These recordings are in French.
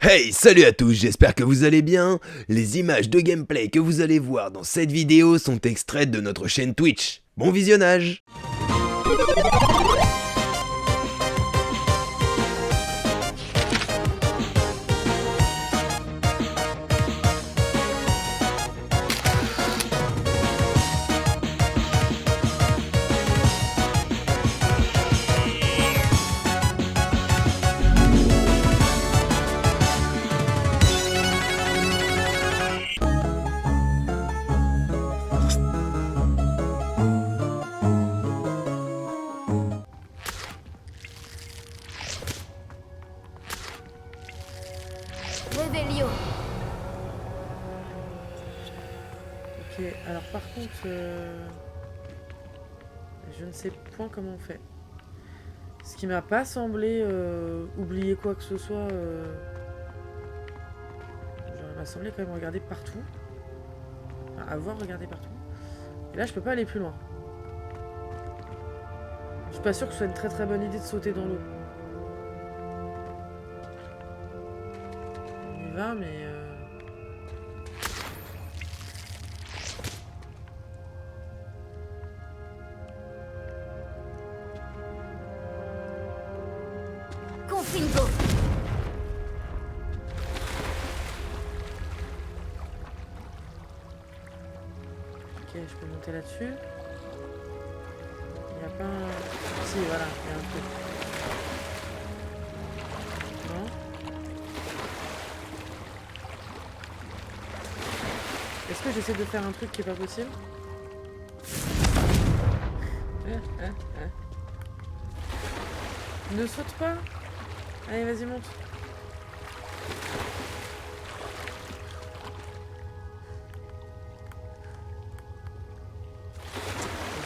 Hey, salut à tous, j'espère que vous allez bien. Les images de gameplay que vous allez voir dans cette vidéo sont extraites de notre chaîne Twitch. Bon visionnage! Revelio. Ok, alors par contre, je ne sais point comment on fait. Ce qui m'a pas semblé oublier quoi que ce soit. Genre, il m'a semblé quand même regarder partout. Enfin, avoir regardé partout. Et là, je peux pas aller plus loin. Je suis pas sûr que ce soit une très très bonne idée de sauter dans l'eau. On y va, mais... Confingo. Ok, je peux monter là-dessus. Il n'y a pas un... Si, voilà, il y a un truc. Non. Est-ce que j'essaie de faire un truc qui est pas possible? Ne saute pas. Allez, vas-y, monte.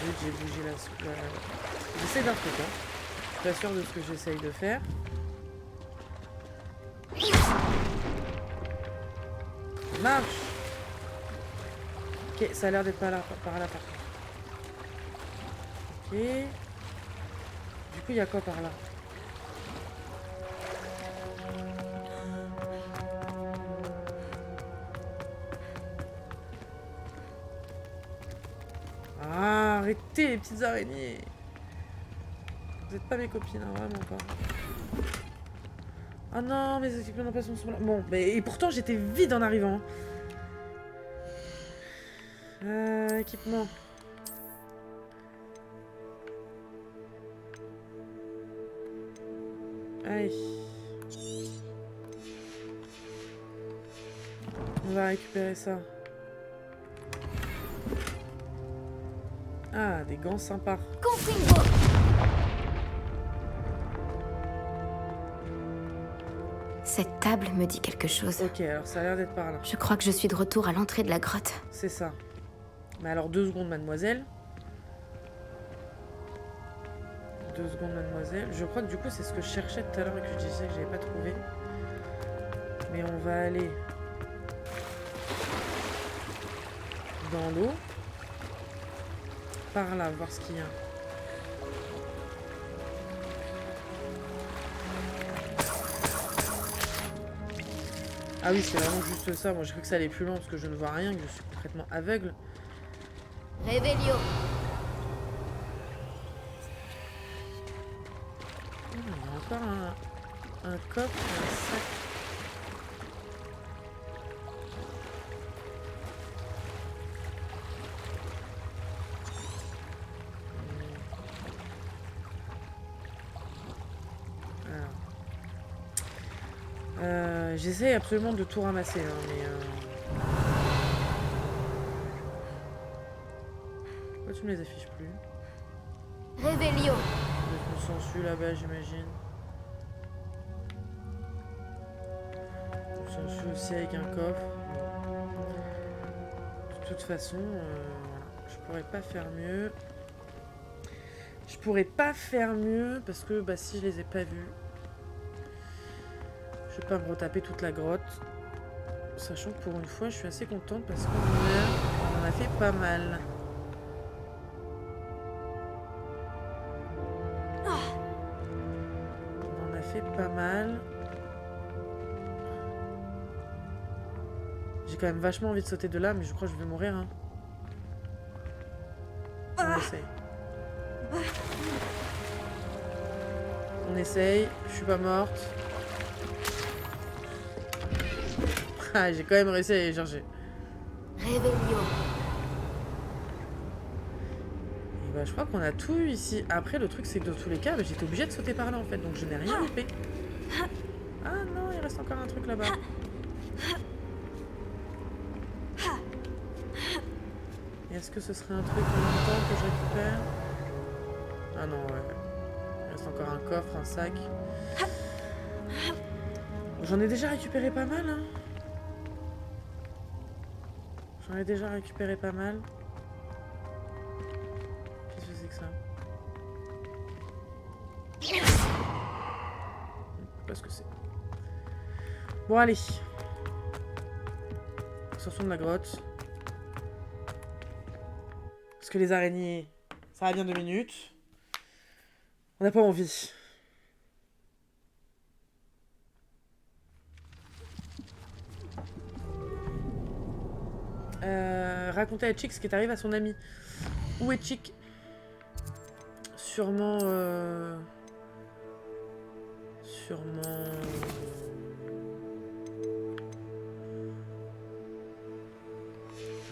Vite, j'ai bougé la... J'essaie d'un truc, hein. Je suis pas sûre de ce que j'essaye de faire. Ça marche. Ok, ça a l'air d'être par là, par contre. Ok. Du coup, il y a quoi par là? Ah, arrêtez les petites araignées. Vous êtes pas mes copines, hein, vraiment pas. Ah non, mes équipements d'emplacement sont là. Bon, mais et pourtant j'étais vide en arrivant. Équipement. Allez. On va récupérer ça. Ah, des gants sympas. Confingo. Cette table me dit quelque chose. Ok, alors ça a l'air d'être par là. Je crois que je suis de retour à l'entrée de la grotte. C'est ça. Mais alors 2 secondes, mademoiselle. 2 secondes, mademoiselle. Je crois que du coup c'est ce que je cherchais tout à l'heure et que je disais que j'avais pas trouvé. Mais on va aller dans l'eau. Par là, voir ce qu'il y a. Ah oui, c'est vraiment juste ça. Moi, j'ai cru que ça allait plus loin parce que je ne vois rien, que je suis complètement aveugle. Revelio. Il y a encore un coffre, un sac. J'essaie absolument de tout ramasser, hein, mais... Pourquoi tu me les affiches plus? Revelio. Je me sens su là-bas, j'imagine. Je me sens su aussi avec un coffre. De toute façon, voilà. Je pourrais pas faire mieux. Je pourrais pas faire mieux parce que bah, si je les ai pas vus, je vais pas me retaper toute la grotte. Sachant que pour une fois, je suis assez contente parce qu'on en a fait pas mal. On en a fait pas mal. J'ai quand même vachement envie de sauter de là, mais je crois que je vais mourir. Hein. On essaye. On essaye. Je suis pas morte. Ah, j'ai quand même réussi à aller chercher. Revelio. Et bah, je crois qu'on a tout eu ici. Après, le truc, c'est que dans tous les cas, bah, j'étais obligée de sauter par là, en fait. Donc, je n'ai rien loupé. Ah non, il reste encore un truc là-bas. Et est-ce que ce serait un truc en même temps que je récupère? Ah non, ouais. Il reste encore un coffre, un sac. J'en ai déjà récupéré pas mal, hein. J'en ai déjà récupéré pas mal. Qu'est-ce que c'est que ça? Je sais pas ce que c'est. Bon, allez. Sortons de la grotte. Parce que les araignées, ça va bien 2 minutes. On n'a pas envie. Raconter à Chick ce qui est arrivé à son ami. Où est Chick? Sûrement... Sûrement...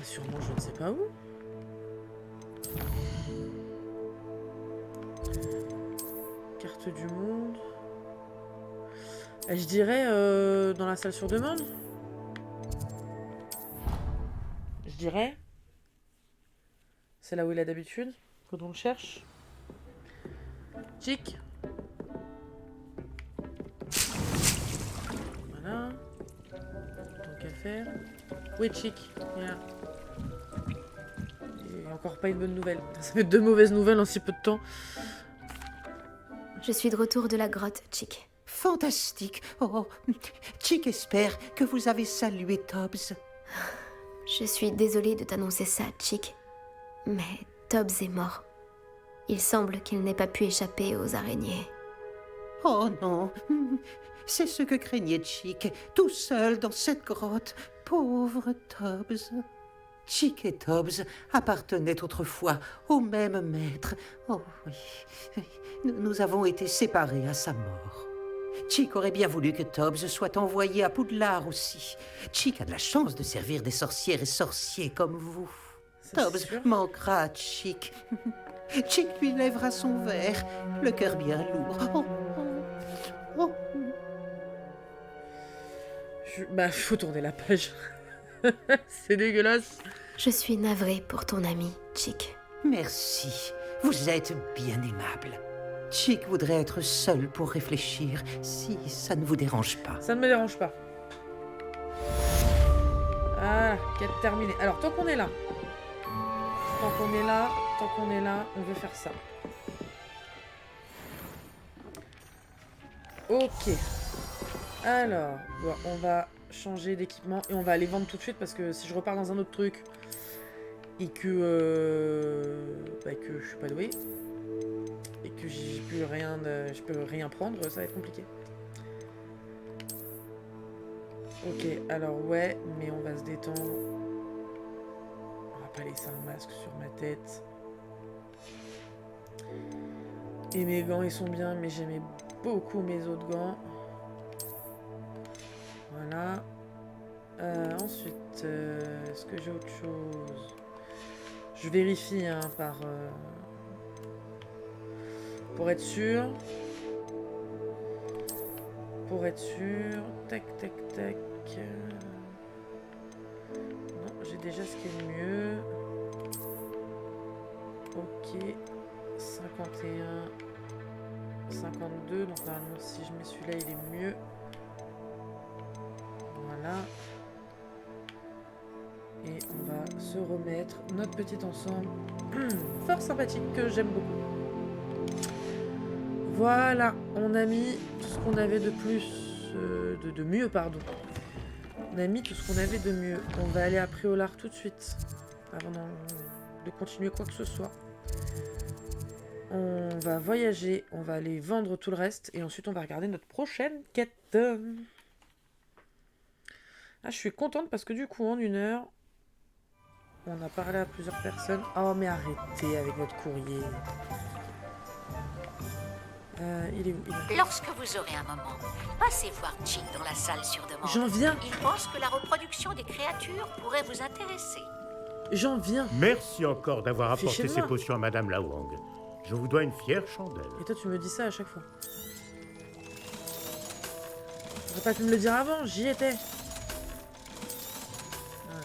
Sûrement je ne sais pas où. Carte du monde. Je dirais dans la salle sur demande. Je dirais. C'est là où il est d'habitude. Quand on le cherche. Chick. Voilà. Tant qu'à faire. Où est Chick? Là. Et encore pas une bonne nouvelle. Ça fait 2 mauvaises nouvelles en si peu de temps. Je suis de retour de la grotte, Chick. Fantastique. Oh, Chick espère que vous avez salué Tobbs. Je suis désolée de t'annoncer ça, Chick. Mais Tobbs est mort. Il semble qu'il n'ait pas pu échapper aux araignées. Oh non, c'est ce que craignait Chick, tout seul dans cette grotte. Pauvre Tobbs. Chick et Tobbs appartenaient autrefois au même maître. Oh oui, nous avons été séparés à sa mort. Chick aurait bien voulu que Tobbs soit envoyé à Poudlard aussi. Chick a de la chance de servir des sorcières et sorciers comme vous. Tobbs manquera à Chick. Chick lui lèvera son verre, le cœur bien lourd. Oh, oh, oh. Bah, faut tourner la page. C'est dégueulasse. Je suis navrée pour ton ami, Chick. Merci, vous êtes bien aimable. Chick voudrait être seul pour réfléchir, si ça ne vous dérange pas. Ça ne me dérange pas. Ah, quête terminée. Alors, tant qu'on est là, on veut faire ça. Ok. Alors, bon, on va changer d'équipement et on va aller vendre tout de suite parce que si je repars dans un autre truc et que je suis pas doué et que je peux rien prendre, ça va être compliqué. Ok, alors ouais, mais on va se détendre. On va pas laisser un masque sur ma tête. Et mes gants, ils sont bien, mais j'aimais beaucoup mes autres gants. Voilà. Ensuite, est-ce que j'ai autre chose? Je vérifie hein, pour être sûr. Pour être sûr. Tac, tac, tac. Non, j'ai déjà ce qui est le mieux. Ok. 51. 52. Donc normalement, si je mets celui-là, il est mieux. Voilà. Et on va se remettre notre petit ensemble. Fort sympathique que j'aime beaucoup. Voilà, on a mis tout ce qu'on avait de plus, de mieux, pardon. On a mis tout ce qu'on avait de mieux. On va aller à Préolard tout de suite, avant de continuer quoi que ce soit. On va voyager, on va aller vendre tout le reste, et ensuite on va regarder notre prochaine quête. Ah, je suis contente parce que du coup, en 1 heure, on a parlé à plusieurs personnes. Oh, mais arrêtez avec votre courrier. Il est où? Lorsque vous aurez un moment, passez voir Chick dans la salle sur demande. J'en viens. Il pense que la reproduction des créatures pourrait vous intéresser. J'en viens. Merci encore d'avoir apporté ces Fichez-moi. potions à Madame Lawang. Je vous dois une fière chandelle. Et toi, tu me dis ça à chaque fois. T'aurais pas pu me le dire avant, j'y étais. Ah.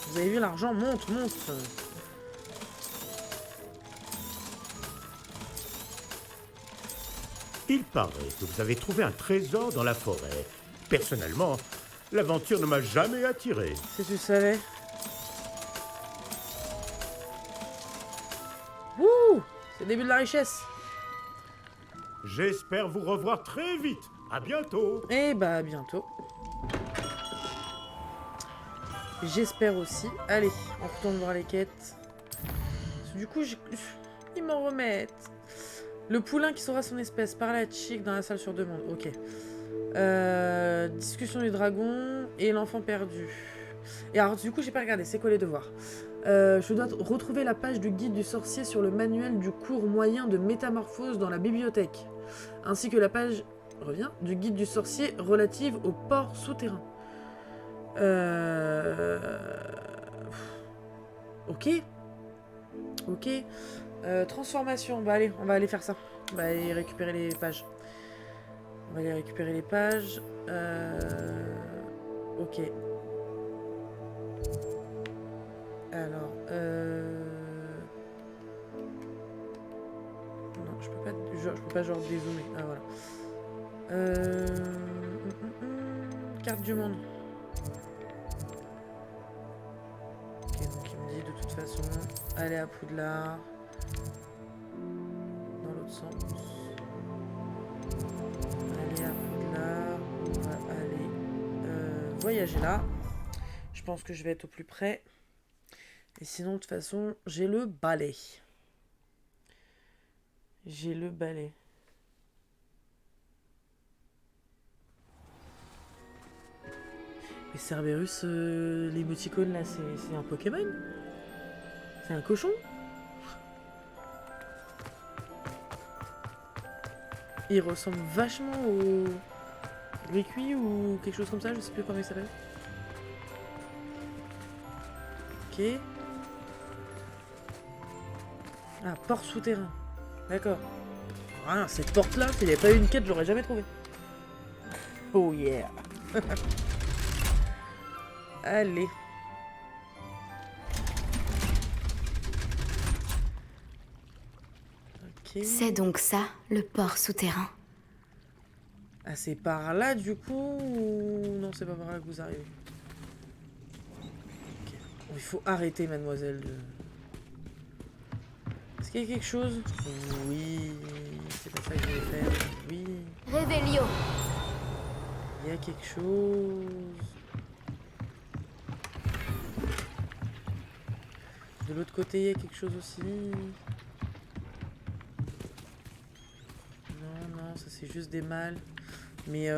Vous avez vu, l'argent monte, monte. Il paraît que vous avez trouvé un trésor dans la forêt. Personnellement, l'aventure ne m'a jamais attiré. Si tu savais. Wouh! C'est le début de la richesse. J'espère vous revoir très vite. À bientôt. Et bah, à bientôt. J'espère aussi. Allez, on retourne voir les quêtes. Du coup, ils m'en remettent. Le poulain qui saura son espèce. Parle à Chick dans la salle sur demande. Ok. Discussion du dragon et l'enfant perdu. Et alors, du coup, j'ai pas regardé. C'est quoi les devoirs? Je dois retrouver la page du guide du sorcier sur le manuel du cours moyen de métamorphose dans la bibliothèque. Ainsi que la page, revient, du guide du sorcier relative au port souterrain. Ok. Ok. Transformation. Bah allez, on va aller faire ça. On va aller récupérer les pages. On va aller récupérer les pages. Ok. Alors, non, je peux pas genre dézoomer. Ah voilà. Carte du monde. Ok, donc il me dit de toute façon, aller à Poudlard. Dans l'autre sens. Aller à Poudlard. On va aller voyager là. Je pense que je vais être au plus près. Et sinon, de toute façon, j'ai le balai. J'ai le balai. Mais Cerberus, l'émoticône là, c'est un Pokémon? C'est un cochon? Il ressemble vachement au Riqui ou quelque chose comme ça, je sais plus comment il s'appelle. Ok. Ah, port souterrain. D'accord. Ah, cette porte-là, s'il n'y avait pas eu une quête, je l'aurais jamais trouvée. Oh yeah. Allez. Ok. C'est donc ça, le port souterrain. Ah, c'est par là, du coup, ou... Non, c'est pas par là que vous arrivez. Ok. Bon, il faut arrêter, mademoiselle. Est-ce qu'il y a quelque chose? Oui. C'est pas ça que je vais faire. Oui. Réveillon. Il y a quelque chose. De l'autre côté, il y a quelque chose aussi. Non, non, ça c'est juste des mâles. Mais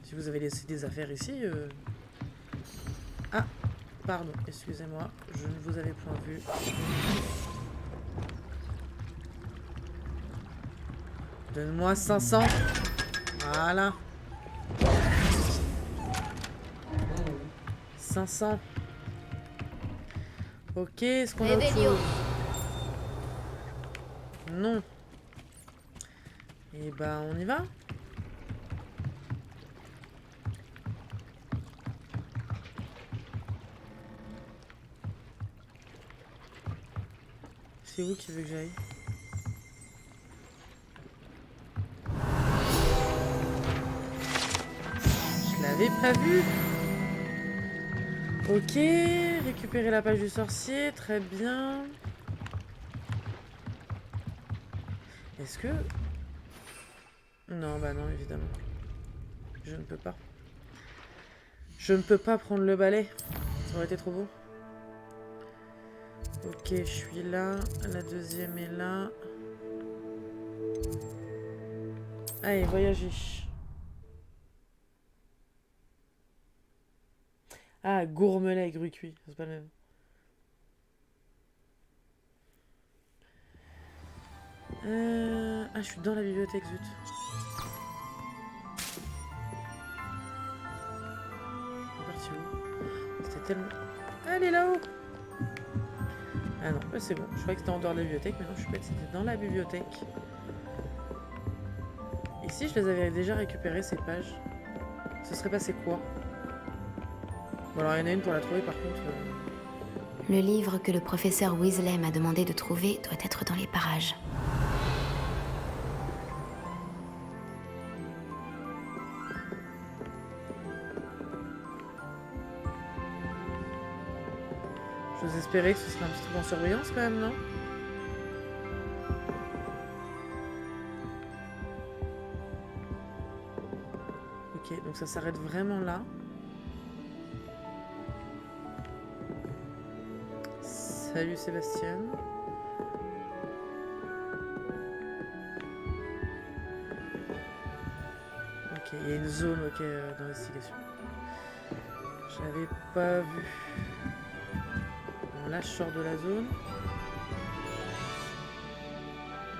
si vous avez laissé des affaires ici... Ah, pardon, excusez-moi, je ne vous avais point vu. Donne-moi 500. Voilà. 500. Ok, est-ce qu'on a autre Réveillon. chose? Non. Et bah on y va. C'est où qui veut que j'aille? Je l'avais pas vu. Ok, récupérer la page du sorcier, très bien. Est-ce que... Non, bah non, évidemment. Je ne peux pas. Je ne peux pas prendre le balai. Ça aurait été trop beau. Ok, je suis là. La deuxième est là. Allez, voyager. Ah, gourmelet avec grue cuit, c'est pas le même. Ah, je suis dans la bibliothèque, zut. Elle est partie où? C'était tellement... Ah, elle est là-haut. Ah non, bah c'est bon. Je croyais que c'était en dehors de la bibliothèque, mais non, je suis bête, c'était dans la bibliothèque. Et si je les avais déjà récupérées, ces pages, ce serait passé quoi? Bon, alors il y en a une pour la trouver, par contre... Le livre que le professeur Weasley m'a demandé de trouver doit être dans les parages. J'ose espérer que ce serait un petit truc en surveillance, quand même, non? Ok, donc ça s'arrête vraiment là. Salut Sébastien. Ok, il y a une zone d'investigation. J'avais pas vu. Bon, là je sors de la zone.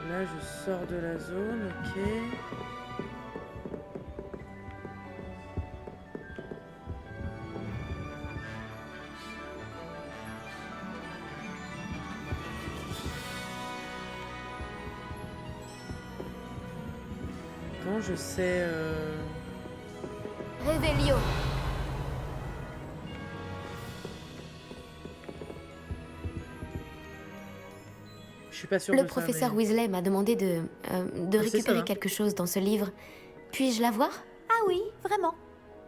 Là je sors de la zone, ok. Comment je sais Réveillon. Je suis pas sûre Le de ça, professeur mais- Weasley m'a demandé de c'est récupérer ça. quelque chose dans ce livre. Puis-je la voir? Ah oui, vraiment.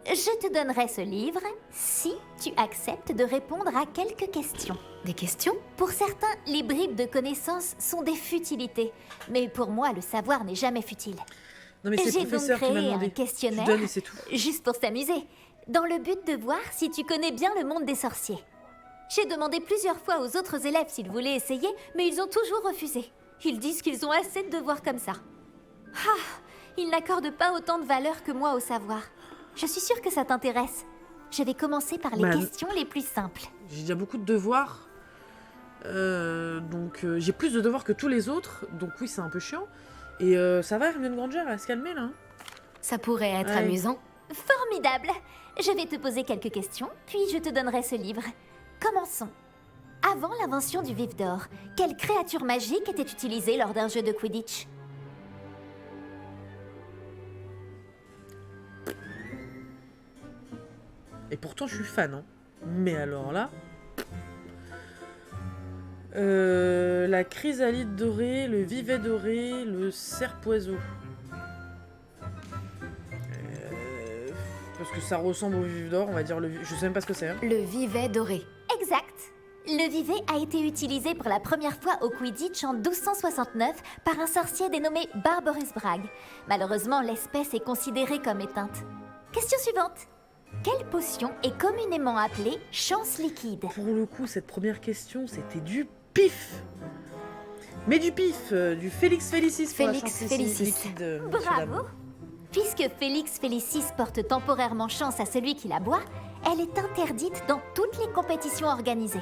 Je te donnerai ce livre si tu acceptes de répondre à quelques questions. Des questions? Pour certains, les bribes de connaissances sont des futilités. Mais pour moi, le savoir n'est jamais futile. Non mais c'est J'ai le donc professeur qui m'a créé demandé. un questionnaire Tu donnes et c'est tout. juste pour s'amuser, dans le but de voir si tu connais bien le monde des sorciers. J'ai demandé plusieurs fois aux autres élèves s'ils voulaient essayer, mais ils ont toujours refusé. Ils disent qu'ils ont assez de devoirs comme ça. Ah, ils n'accordent pas autant de valeur que moi au savoir. Je suis sûre que ça t'intéresse. Je vais commencer par les Bah, questions les plus simples. J'ai déjà beaucoup de devoirs. Donc j'ai plus de devoirs que tous les autres. Donc oui, c'est un peu chiant. Et ça va, Hermione Granger, elle va se calmer là. Hein. Ça pourrait être Ouais. amusant. Formidable. Je vais te poser quelques questions, puis je te donnerai ce livre. Commençons. Avant l'invention du vif d'or, quelle créature magique était utilisée lors d'un jeu de Quidditch? Et pourtant, je suis fan. Hein. Mais alors là... la chrysalide dorée, le vivet doré, le cerf-oiseau. Parce que ça ressemble au vif d'or, on va dire le... Je sais même pas ce que c'est. Hein. Le vivet doré. Exact. Le vivet a été utilisé pour la première fois au Quidditch en 1269 par un sorcier dénommé Barbarus Bragg. Malheureusement, l'espèce est considérée comme éteinte. Question suivante. Quelle potion est communément appelée chance liquide? Pour le coup, cette première question, c'était du pif. Mais du pif, du Félix Félicis pour la Félix chance Félicis. liquide. messieurs, Bravo. dames. Puisque Félix Félicis porte temporairement chance à celui qui la boit, elle est interdite dans toutes les compétitions organisées.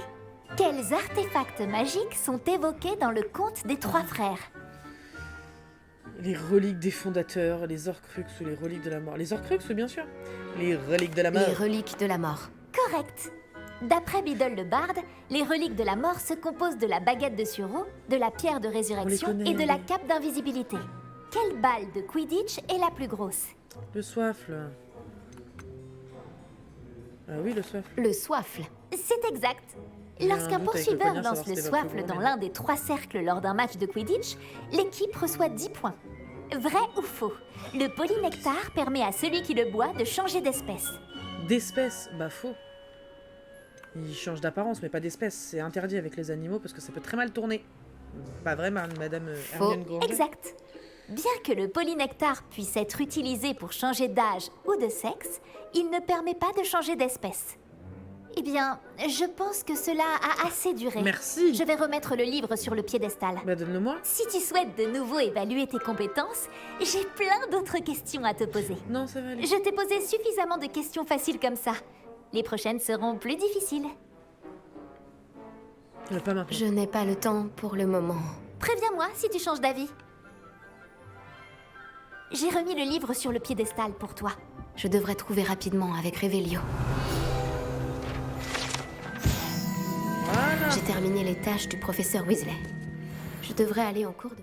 Quels artefacts magiques sont évoqués dans le conte des trois frères? Les reliques des fondateurs, les Horcruxes ou les reliques de la mort. Les Horcruxes, bien sûr. Les reliques de la mort. Les reliques de la mort. Correct. D'après Biddle le Barde, les reliques de la mort se composent de la baguette de Sureau, de la pierre de résurrection connaît, et de la oui. cape d'invisibilité. Quelle balle de Quidditch est la plus grosse? Le soifle. Ah oui, le soifle. Le soifle. C'est exact. J'ai un Lorsqu'un doute avec le poursuiveur poignard, lance savoir le si c'était pas soifle plus gros, dans mais l'un des 3 cercles lors d'un match de Quidditch, l'équipe reçoit 10 points. Vrai ou faux? Le polynectar permet à celui qui le boit de changer d'espèce. D'espèce, bah faux. Il change d'apparence, mais pas d'espèce. C'est interdit avec les animaux parce que ça peut très mal tourner. Pas vrai, madame Faux. Hermione Granger. Exact. Bien que le polynectar puisse être utilisé pour changer d'âge ou de sexe, il ne permet pas de changer d'espèce. Eh bien, je pense que cela a assez duré. Merci. Je vais remettre le livre sur le piédestal. Bah donne-le-moi. Si tu souhaites de nouveau évaluer tes compétences, j'ai plein d'autres questions à te poser. Non, ça va aller. Je t'ai posé suffisamment de questions faciles comme ça. Les prochaines seront plus difficiles. Pas maintenant. Je n'ai pas le temps pour le moment. Préviens-moi si tu changes d'avis. J'ai remis le livre sur le piédestal pour toi. Je devrais trouver rapidement avec Revelio. Voilà. J'ai terminé les tâches du professeur Weasley. Je devrais aller en cours de...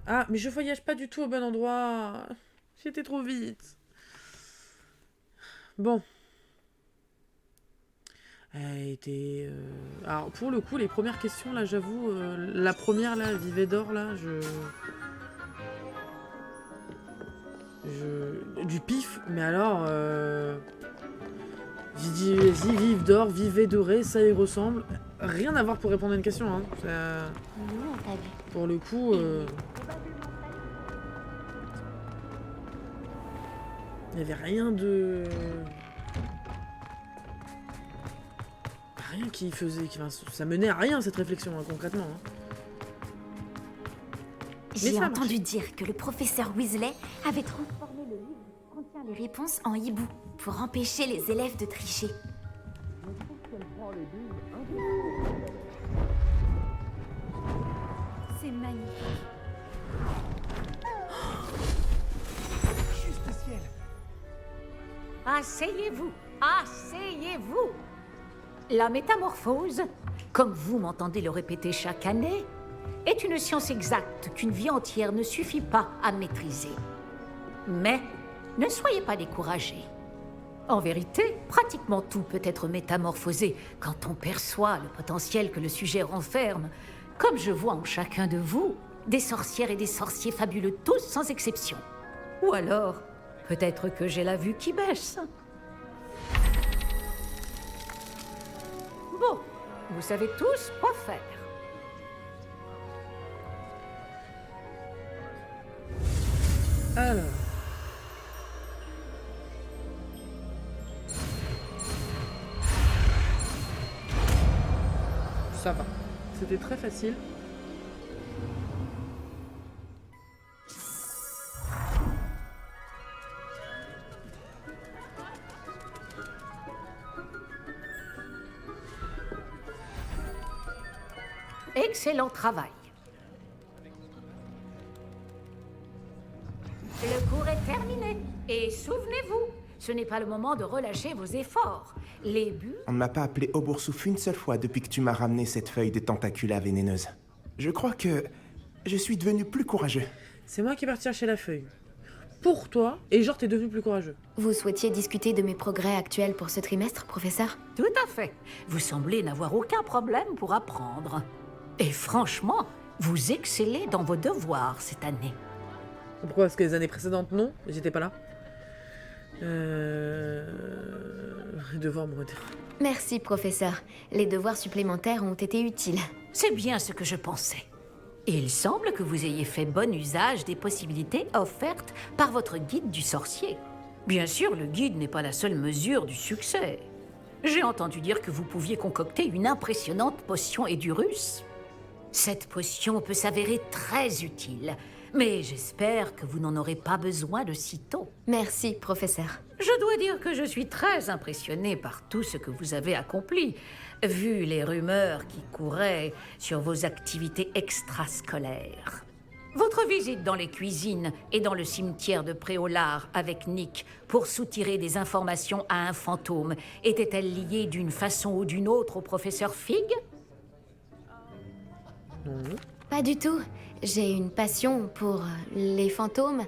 Ah, mais je voyage pas du tout au bon endroit. J'étais trop vite. Bon. Alors, pour le coup, les premières questions, là, j'avoue, la première, là, Vivédor, là, du pif, mais alors... J'ai dit, vas-y, vive d'or, vivez doré, ça y ressemble. Rien à voir pour répondre à une question, hein. Nous, on t'a vu. Pour le coup... Il n'y avait rien de... Rien qui faisait... Enfin, ça menait à rien, cette réflexion, hein, concrètement. Hein. J'ai ça entendu dire que le professeur Weasley avait transformé le livre qui contient les réponses en hibou pour empêcher les élèves de tricher. C'est magnifique. Juste ciel. Asseyez-vous, asseyez-vous. La métamorphose, comme vous m'entendez le répéter chaque année, est une science exacte qu'une vie entière ne suffit pas à maîtriser. Mais ne soyez pas découragés. En vérité, pratiquement tout peut être métamorphosé quand on perçoit le potentiel que le sujet renferme, comme je vois en chacun de vous des sorcières et des sorciers fabuleux, tous sans exception. Ou alors, peut-être que j'ai la vue qui baisse. Bon, vous savez tous quoi faire. Alors... Ça va. C'était très facile. Excellent travail. Le cours est terminé. Et souvenez-vous, ce n'est pas le moment de relâcher vos efforts. Les buts... On ne m'a pas appelé Oboursouf une seule fois depuis que tu m'as ramené cette feuille de tentacula vénéneuse. Je crois que je suis devenu plus courageux. C'est moi qui est parti chercher la feuille. Pour toi, et genre t'es devenu plus courageux. Vous souhaitiez discuter de mes progrès actuels pour ce trimestre, professeur? Tout à fait. Vous semblez n'avoir aucun problème pour apprendre. Et franchement, vous excellez dans vos devoirs cette année. Pourquoi? Parce que les années précédentes, non, j'étais pas là. Devoir me redire. Merci, professeur. Les devoirs supplémentaires ont été utiles. C'est bien ce que je pensais. Et il semble que vous ayez fait bon usage des possibilités offertes par votre guide du sorcier. Bien sûr, le guide n'est pas la seule mesure du succès. J'ai entendu dire que vous pouviez concocter une impressionnante potion Edurus. Cette potion peut s'avérer très utile, mais j'espère que vous n'en aurez pas besoin de sitôt. Merci, professeur. Je dois dire que je suis très impressionnée par tout ce que vous avez accompli, vu les rumeurs qui couraient sur vos activités extrascolaires. Votre visite dans les cuisines et dans le cimetière de Préolard avec Nick pour soutirer des informations à un fantôme était-elle liée d'une façon ou d'une autre au professeur Fig? Pas du tout. J'ai une passion pour les fantômes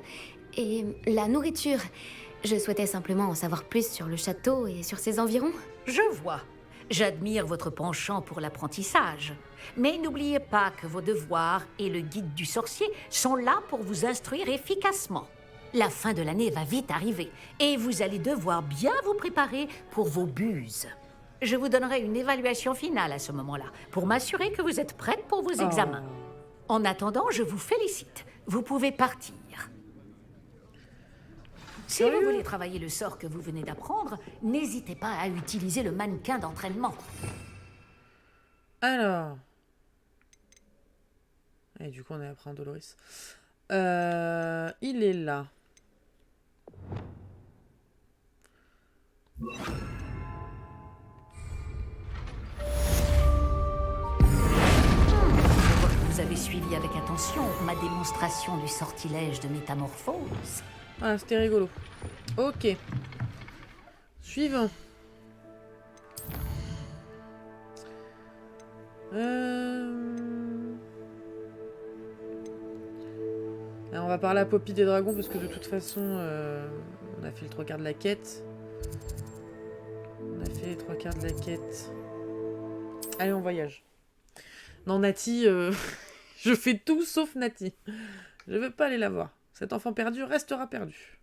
et la nourriture. Je souhaitais simplement en savoir plus sur le château et sur ses environs. Je vois. J'admire votre penchant pour l'apprentissage. Mais n'oubliez pas que vos devoirs et le guide du sorcier sont là pour vous instruire efficacement. La fin de l'année va vite arriver et vous allez devoir bien vous préparer pour vos buses. Je vous donnerai une évaluation finale à ce moment-là pour m'assurer que vous êtes prête pour vos examens. En attendant, je vous félicite. Vous pouvez partir. Si vous voulez travailler le sort que vous venez d'apprendre, n'hésitez pas à utiliser le mannequin d'entraînement. Alors... Et du coup, on est après un Doloris. Il est là. Vous avez suivi avec attention ma démonstration du sortilège de métamorphose. Ah, c'était rigolo. Ok. Suivant. Alors, on va parler à Poppy des dragons parce que de toute façon, on a fait le 3/4 de la quête. On a fait les 3/4 de la quête. Allez, on voyage. Non, Nati, je fais tout sauf Nati. Je veux pas aller la voir. Cet enfant perdu restera perdu.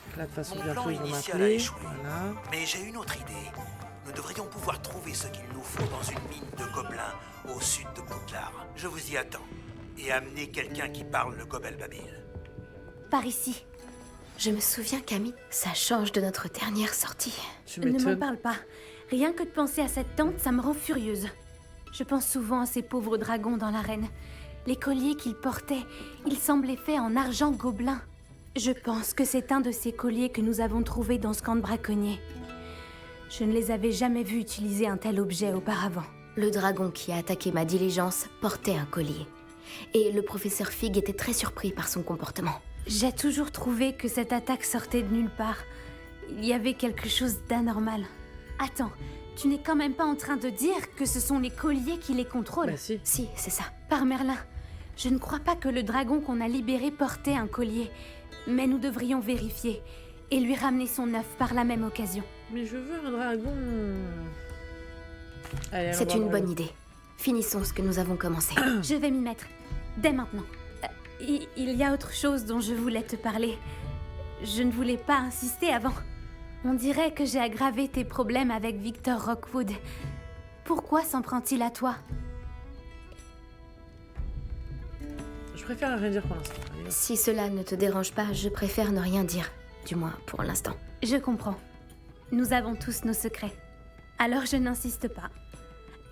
Donc là, de toute façon, Mon bientôt, plan ils vont initial a m'appeler. échoué. Voilà. Mais j'ai une autre idée. Nous devrions pouvoir trouver ce qu'il nous faut dans une mine de gobelins au sud de Poudlard. Je vous y attends. Et amener quelqu'un qui parle le Gobel Babil. Par ici. Je me souviens, Camille, ça change de notre dernière sortie. Tu Ne m'en m'étonnes. parle pas. Rien que de penser à cette tente, ça me rend furieuse. Je pense souvent à ces pauvres dragons dans l'arène. Les colliers qu'ils portaient, ils semblaient faits en argent gobelin. Je pense que c'est un de ces colliers que nous avons trouvé dans ce camp de braconniers. Je ne les avais jamais vus utiliser un tel objet auparavant. Le dragon qui a attaqué ma diligence portait un collier. Et le professeur Fig était très surpris par son comportement. J'ai toujours trouvé que cette attaque sortait de nulle part. Il y avait quelque chose d'anormal. Attends, tu n'es quand même pas en train de dire que ce sont les colliers qui les contrôlent? Bah si. Si, c'est ça. Par Merlin, je ne crois pas que le dragon qu'on a libéré portait un collier. Mais nous devrions vérifier et lui ramener son œuf par la même occasion. Mais je veux un dragon. Allez, allons C'est voir une le bonne dragon. idée. Finissons ce que nous avons commencé. Je vais m'y mettre, dès maintenant. Il y a autre chose dont je voulais te parler. Je ne voulais pas insister avant. On dirait que j'ai aggravé tes problèmes avec Victor Rockwood. Pourquoi s'en prend-il à toi? Je préfère rien dire pour l'instant. Allez, Si cela ne te dérange pas, je préfère ne rien dire. Du moins, pour l'instant. Je comprends. Nous avons tous nos secrets. Alors je n'insiste pas.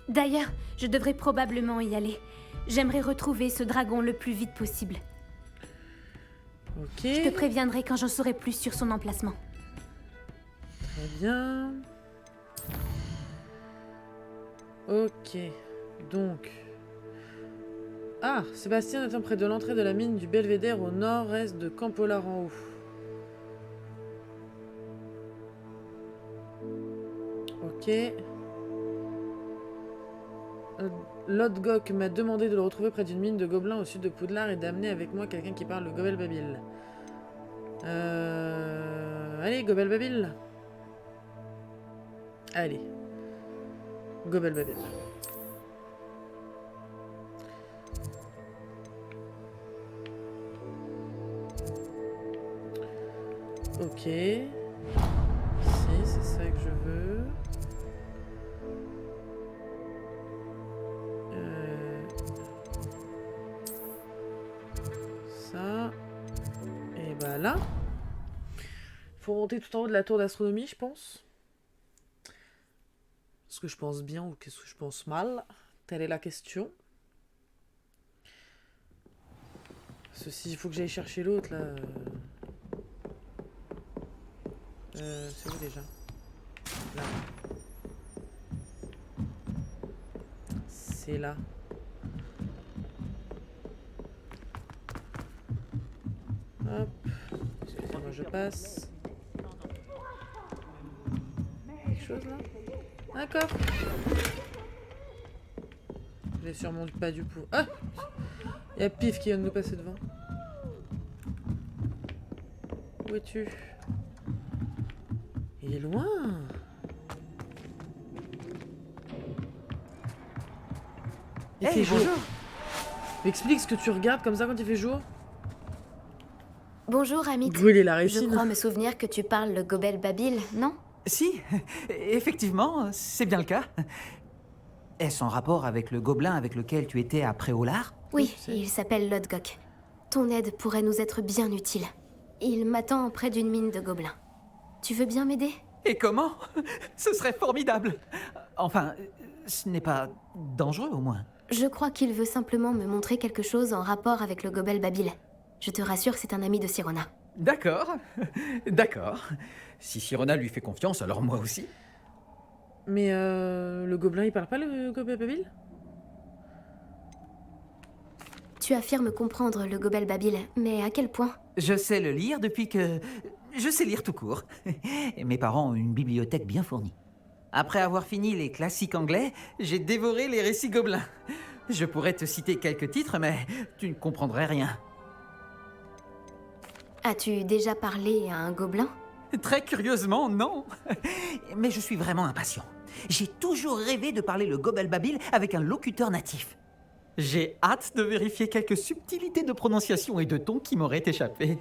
D'ailleurs, je devrais probablement y aller. J'aimerais retrouver ce dragon le plus vite possible. Ok. Je te préviendrai quand j'en saurai plus sur son emplacement. Très bien. Ok. Donc. Ah, Sébastien attend près de l'entrée de la mine du Belvédère au nord-est de Campolar en haut. Ok. Lodgok m'a demandé de le retrouver près d'une mine de gobelins au sud de Poudlard et d'amener avec moi quelqu'un qui parle le Gobel Babil. Allez, Gobel Babil. Allez. Gobel Babil. Ok. Si, c'est ça que je veux. Ça. Et bah là. Faut monter tout en haut de la tour d'astronomie, je pense. Est-ce que je pense bien ou qu'est-ce que je pense mal? Telle est la question. Ceci, il faut que j'aille chercher l'autre là. C'est où déjà? Là. C'est là. Hop. Excusez-moi, je passe. Quelque chose là? D'accord. J'ai sûrement pas du tout. Ah! Il y a Pif qui vient de nous passer devant. Où es-tu? Il est loin. Il fait jour. Explique ce que tu regardes comme ça quand il fait jour. Bonjour, Amit. Brûler la Je rétine. crois me souvenir que tu parles le Gobel Babil, non? Si, effectivement, c'est bien le cas. Est-ce en rapport avec le gobelin avec lequel tu étais à Préolard? Oui, il s'appelle Lodgok. Ton aide pourrait nous être bien utile. Il m'attend près d'une mine de gobelins. Tu veux bien m'aider? Et comment? Ce serait formidable. Enfin, Ce n'est pas dangereux, au moins. Je crois qu'il veut simplement me montrer quelque chose en rapport avec le Gobel Babil. Je te rassure, c'est un ami de Sirona. D'accord, d'accord. Si Sirona lui fait confiance, alors moi aussi. Mais le gobelin, il parle pas le Gobel Babil? Tu affirmes comprendre le Gobel Babil, mais à quel point? Je sais le lire depuis que... Je sais lire tout court. Mes parents ont une bibliothèque bien fournie. Après avoir fini les classiques anglais, j'ai dévoré les récits gobelins. Je pourrais te citer quelques titres, mais tu ne comprendrais rien. As-tu déjà parlé à un gobelin? Très curieusement, non. Mais je suis vraiment impatient. J'ai toujours rêvé de parler le Gobel Babil avec un locuteur natif. J'ai hâte de vérifier quelques subtilités de prononciation et de ton qui m'auraient échappé,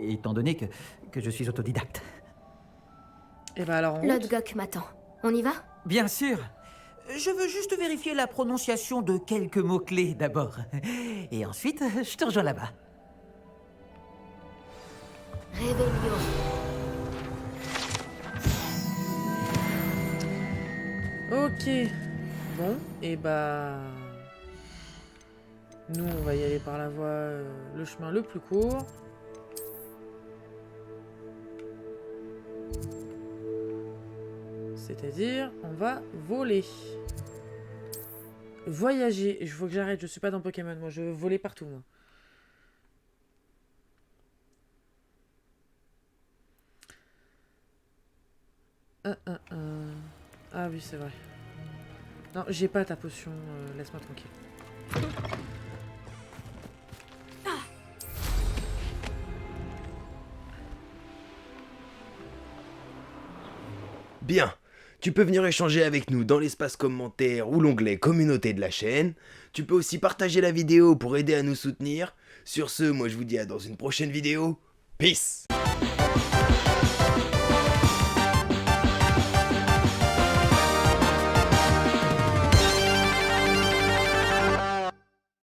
étant donné que je suis autodidacte. Et bah alors, Lodgok m'attend. On y va? Bien sûr. Je veux juste vérifier la prononciation de quelques mots-clés d'abord. Et ensuite, je te rejoins là-bas. Réveillon. Ok. Bon, et bah... Nous, on va y aller par la voie, le chemin le plus court. C'est-à-dire, on va voler. Voyager. Il faut que j'arrête, je suis pas dans Pokémon, moi. Je veux voler partout, moi. Ah oui, c'est vrai. Non, j'ai pas ta potion, laisse-moi tranquille. Bien, tu peux venir échanger avec nous dans l'espace commentaire ou l'onglet communauté de la chaîne. Tu peux aussi partager la vidéo pour aider à nous soutenir. Sur ce, moi je vous dis à dans une prochaine vidéo. Peace!